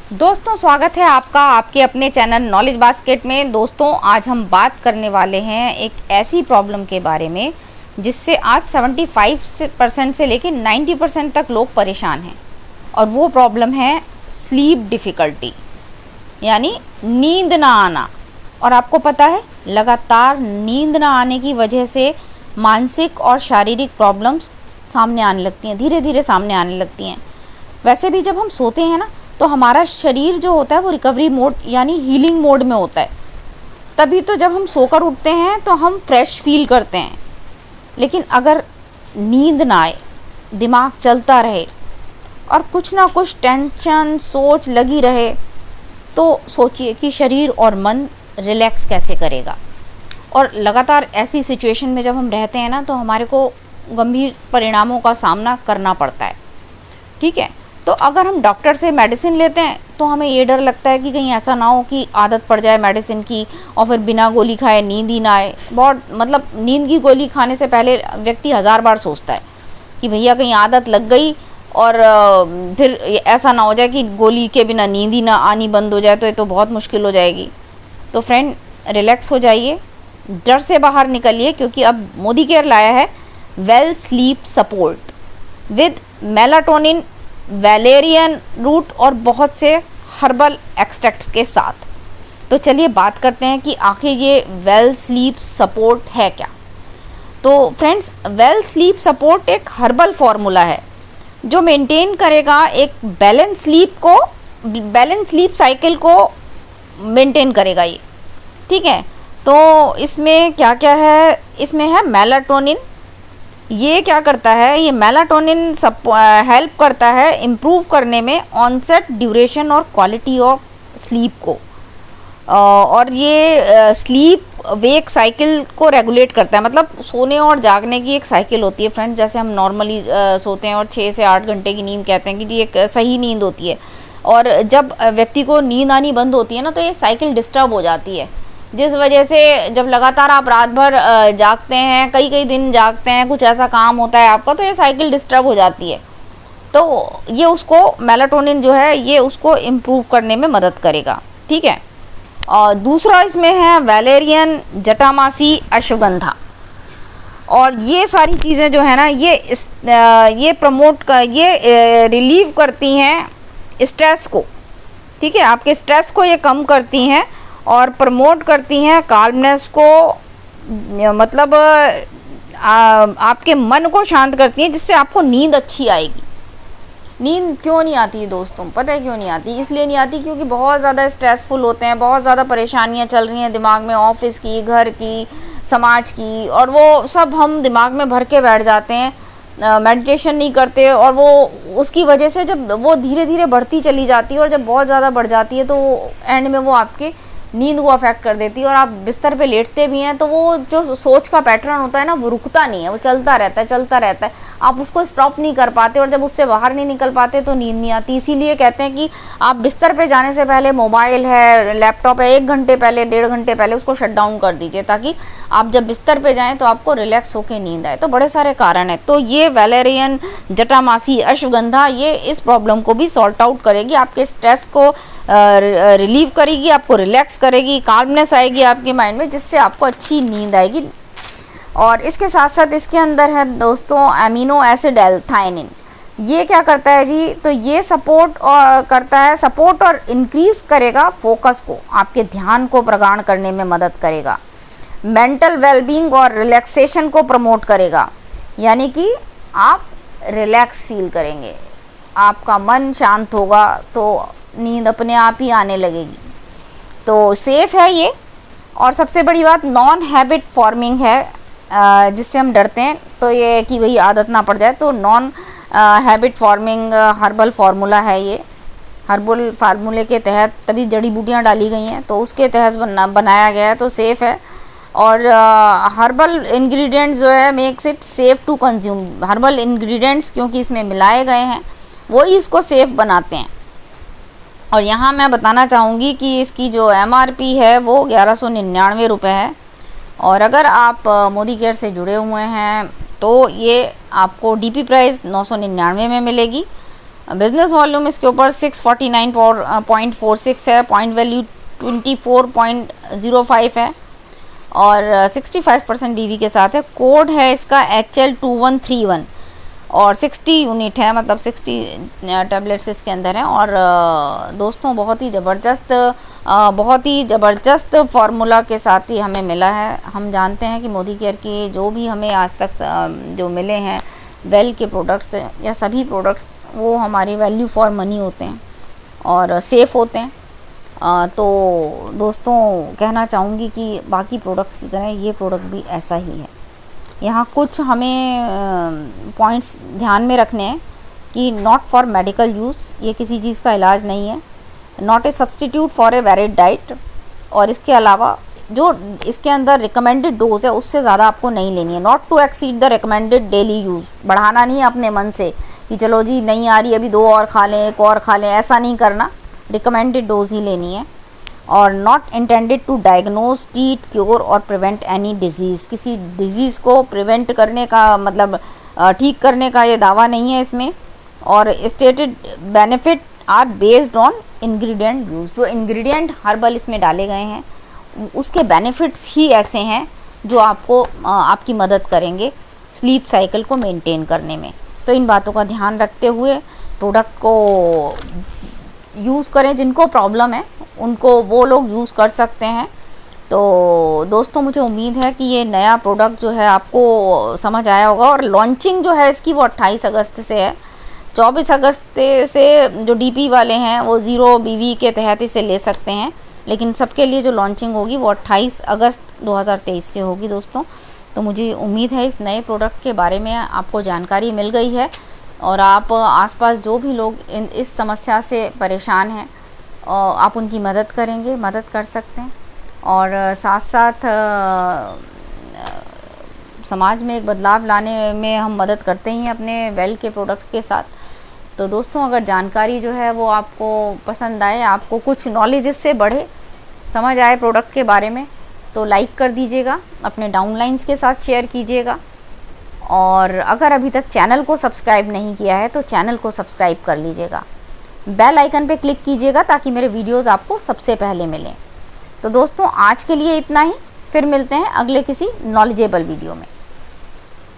दोस्तों, स्वागत है आपका आपके अपने चैनल नॉलेज बास्केट में। दोस्तों, आज हम बात करने वाले हैं एक ऐसी प्रॉब्लम के बारे में जिससे आज 75% से लेकर 90% तक लोग परेशान हैं। और वो प्रॉब्लम है स्लीप डिफ़िकल्टी, यानी नींद ना आना। और आपको पता है, लगातार नींद ना आने की वजह से मानसिक और शारीरिक प्रॉब्लम्स सामने आने लगती हैं, धीरे धीरे सामने आने लगती हैं। वैसे भी जब हम सोते हैं ना, तो हमारा शरीर जो होता है वो रिकवरी मोड यानी हीलिंग मोड में होता है। तभी तो जब हम सोकर उठते हैं तो हम फ्रेश फील करते हैं। लेकिन अगर नींद ना आए, दिमाग चलता रहे और कुछ ना कुछ टेंशन सोच लगी रहे, तो सोचिए कि शरीर और मन रिलैक्स कैसे करेगा। और लगातार ऐसी सिचुएशन में जब हम रहते हैं ना, तो हमारे को गंभीर परिणामों का सामना करना पड़ता है। ठीक है, तो अगर हम डॉक्टर से मेडिसिन लेते हैं तो हमें ये डर लगता है कि कहीं ऐसा ना हो कि आदत पड़ जाए मेडिसिन की और फिर बिना गोली खाए नींद ही ना आए। बहुत नींद की गोली खाने से पहले व्यक्ति 1000 बार सोचता है कि भैया कहीं आदत लग गई और फिर ऐसा ना हो जाए कि गोली के बिना नींद ही ना आनी बंद हो जाए, तो ये तो बहुत मुश्किल हो जाएगी। तो फ्रेंड, रिलैक्स हो जाइए, डर से बाहर निकलिए, क्योंकि अब मोदी केयर लाया है well sleep support with melatonin, valerian root और बहुत से हर्बल एक्सट्रैक्ट्स के साथ। तो चलिए बात करते हैं कि आखिर ये वेल स्लीप सपोर्ट है क्या। तो फ्रेंड्स, वेल स्लीप सपोर्ट एक हर्बल फार्मूला है जो मेंटेन करेगा एक बैलेंस स्लीप साइकिल को मेंटेन करेगा ये। ठीक है, तो इसमें क्या क्या है? इसमें है मेलाटोनिन। ये क्या करता है? ये मेलाटोनिन हेल्प करता है इम्प्रूव करने में ऑनसेट, ड्यूरेशन और क्वालिटी ऑफ स्लीप को। और ये स्लीप वेक साइकिल को रेगुलेट करता है। मतलब सोने और जागने की एक साइकिल होती है फ्रेंड्स। जैसे हम नॉर्मली सोते हैं और 6 से 8 घंटे की नींद कहते हैं कि जी एक सही नींद होती है। और जब व्यक्ति को नींद आनी बंद होती है ना, तो ये साइकिल डिस्टर्ब हो जाती है, जिस वजह से जब लगातार आप रात भर जागते हैं, कई कई दिन जागते हैं, कुछ ऐसा काम होता है आपका, तो ये साइकिल डिस्टर्ब हो जाती है। तो ये उसको मेलाटोनिन जो है ये उसको इम्प्रूव करने में मदद करेगा। ठीक है, और दूसरा इसमें है वैलेरियन, जटामासी, अश्वगंधा। और ये सारी चीज़ें जो है ना, ये रिलीव करती हैं स्ट्रेस को। ठीक है, आपके स्ट्रेस को ये कम करती हैं और प्रमोट करती हैं काल्मनेस को। मतलब आपके मन को शांत करती हैं, जिससे आपको नींद अच्छी आएगी। नींद क्यों नहीं आती दोस्तों? पता है क्यों नहीं आती? इसलिए नहीं आती क्योंकि बहुत ज़्यादा स्ट्रेसफुल होते हैं, बहुत ज़्यादा परेशानियां चल रही हैं दिमाग में, ऑफिस की, घर की, समाज की, और वो सब हम दिमाग में भर के बैठ जाते हैं, मेडिटेशन नहीं करते। और वो उसकी वजह से जब वो धीरे धीरे बढ़ती चली जाती है, और जब बहुत ज़्यादा बढ़ जाती है तो एंड में वो आपके नींद को अफेक्ट कर देती है। और आप बिस्तर पे लेटते भी हैं तो वो जो सोच का पैटर्न होता है ना, वो रुकता नहीं है, वो चलता रहता है। आप उसको स्टॉप नहीं कर पाते, और जब उससे बाहर नहीं निकल पाते तो नींद नहीं आती। इसीलिए कहते हैं कि आप बिस्तर पे जाने से पहले मोबाइल है, लैपटॉप है, 1 घंटे पहले, 1.5 घंटे पहले उसको शट डाउन कर दीजिए, ताकि आप जब बिस्तर पे जाएँ तो आपको रिलैक्स होकर नींद आए। तो बड़े सारे कारण हैं। तो ये वैलेरियन, जटामासी, अश्वगंधा ये इस प्रॉब्लम को भी सॉल्ट आउट करेगी, आपके स्ट्रेस को रिलीव करेगी, आपको रिलैक्स करेगी, काल्मनेस आएगी आपके माइंड में, जिससे आपको अच्छी नींद आएगी। और इसके साथ साथ इसके अंदर है दोस्तों अमीनो एसिड एल्थाइनिन। ये क्या करता है जी? तो ये सपोर्ट और इंक्रीज करेगा फोकस को, आपके ध्यान को प्रगाढ़ करने में मदद करेगा। मेंटल वेलबींग और रिलैक्सेशन को प्रमोट करेगा, यानी कि आप रिलैक्स फील करेंगे, आपका मन शांत होगा, तो नींद अपने आप ही आने लगेगी। तो सेफ है ये। और सबसे बड़ी बात, नॉन हैबिट फॉर्मिंग है, जिससे हम डरते हैं तो ये कि भाई आदत ना पड़ जाए। तो non habit forming herbal formula है ये। हर्बल फार्मूले के तहत तभी जड़ी बूटियाँ डाली गई हैं, तो उसके तहत बनाया गया है, तो सेफ़ है। और हर्बल इंग्रेडिएंट्स जो है makes it safe to consume. Herbal ingredients क्योंकि इसमें मिलाए गए हैं, वही इसको सेफ़ बनाते हैं। और यहाँ मैं बताना चाहूँगी कि इसकी जो MRP है वो 1199 रुपये है। और अगर आप मोदी केयर से जुड़े हुए हैं तो ये आपको DP प्राइस 999 में मिलेगी। बिजनेस वॉल्यूम इसके ऊपर 649.46 है, पॉइंट वैल्यू 24.05 है और 65% BV के साथ है। कोड है इसका HL2131 और 60 यूनिट है, मतलब 60 टैबलेट्स इसके अंदर हैं। और दोस्तों बहुत ही ज़बरदस्त फार्मूला के साथ ही हमें मिला है। हम जानते हैं कि मोदी केयर की जो भी हमें आज तक जो मिले हैं वेल के प्रोडक्ट्स या सभी प्रोडक्ट्स, वो हमारी वैल्यू फॉर मनी होते हैं और सेफ़ होते हैं। तो दोस्तों कहना चाहूँगी कि बाकी प्रोडक्ट्स की तरह ये प्रोडक्ट भी ऐसा ही है। यहाँ कुछ हमें पॉइंट्स ध्यान में रखने हैं कि नॉट फॉर मेडिकल यूज़, ये किसी चीज़ का इलाज नहीं है। Not a substitute for a valid diet, और इसके अलावा जो इसके अंदर रिकमेंडेड डोज है उससे ज़्यादा आपको नहीं लेनी है। Not to exceed the recommended daily use, बढ़ाना नहीं है अपने मन से कि चलो जी नहीं आ रही अभी 2 और खा लें, 1 और खा लें, ऐसा नहीं करना। रिकमेंडेड डोज ही लेनी है। और not intended to diagnose, treat, cure और प्रिवेंट एनी डिजीज़, किसी डिजीज़ को प्रिवेंट करने का मतलब ठीक करने का ये दावा नहीं है इसमें। और stated benefit are based on ingredient use, जो इंग्रेडिएंट हर्बल इसमें डाले गए हैं उसके बेनिफिट्स ही ऐसे हैं जो आपको आपकी मदद करेंगे स्लीप साइकिल को मेंटेन करने में। तो इन बातों का ध्यान रखते हुए प्रोडक्ट को यूज़ करें। जिनको प्रॉब्लम है उनको वो लोग यूज़ कर सकते हैं। तो दोस्तों मुझे उम्मीद है कि ये नया प्रोडक्ट जो है आपको समझ आया होगा। और लॉन्चिंग जो है इसकी वो 28 अगस्त से है। 24 अगस्त से जो DP वाले हैं वो 0 BV के तहत इसे ले सकते हैं, लेकिन सबके लिए जो लॉन्चिंग होगी वो 28 अगस्त 2023 से होगी दोस्तों। तो मुझे उम्मीद है इस नए प्रोडक्ट के बारे में आपको जानकारी मिल गई है और आप आसपास जो भी लोग इस समस्या से परेशान हैं आप उनकी मदद करेंगे, मदद कर सकते हैं। और साथ साथ समाज में एक बदलाव लाने में हम मदद करते ही हैं अपने वेल के प्रोडक्ट के साथ। तो दोस्तों अगर जानकारी जो है वो आपको पसंद आए, आपको कुछ नॉलेज इससे बढ़े, समझ आए प्रोडक्ट के बारे में, तो लाइक कर दीजिएगा, अपने डाउनलाइंस के साथ शेयर कीजिएगा। और अगर अभी तक चैनल को सब्सक्राइब नहीं किया है तो चैनल को सब्सक्राइब कर लीजिएगा, बेल आइकन पे क्लिक कीजिएगा ताकि मेरे वीडियोज़ आपको सबसे पहले मिलें। तो दोस्तों आज के लिए इतना ही, फिर मिलते हैं अगले किसी नॉलेजेबल वीडियो में।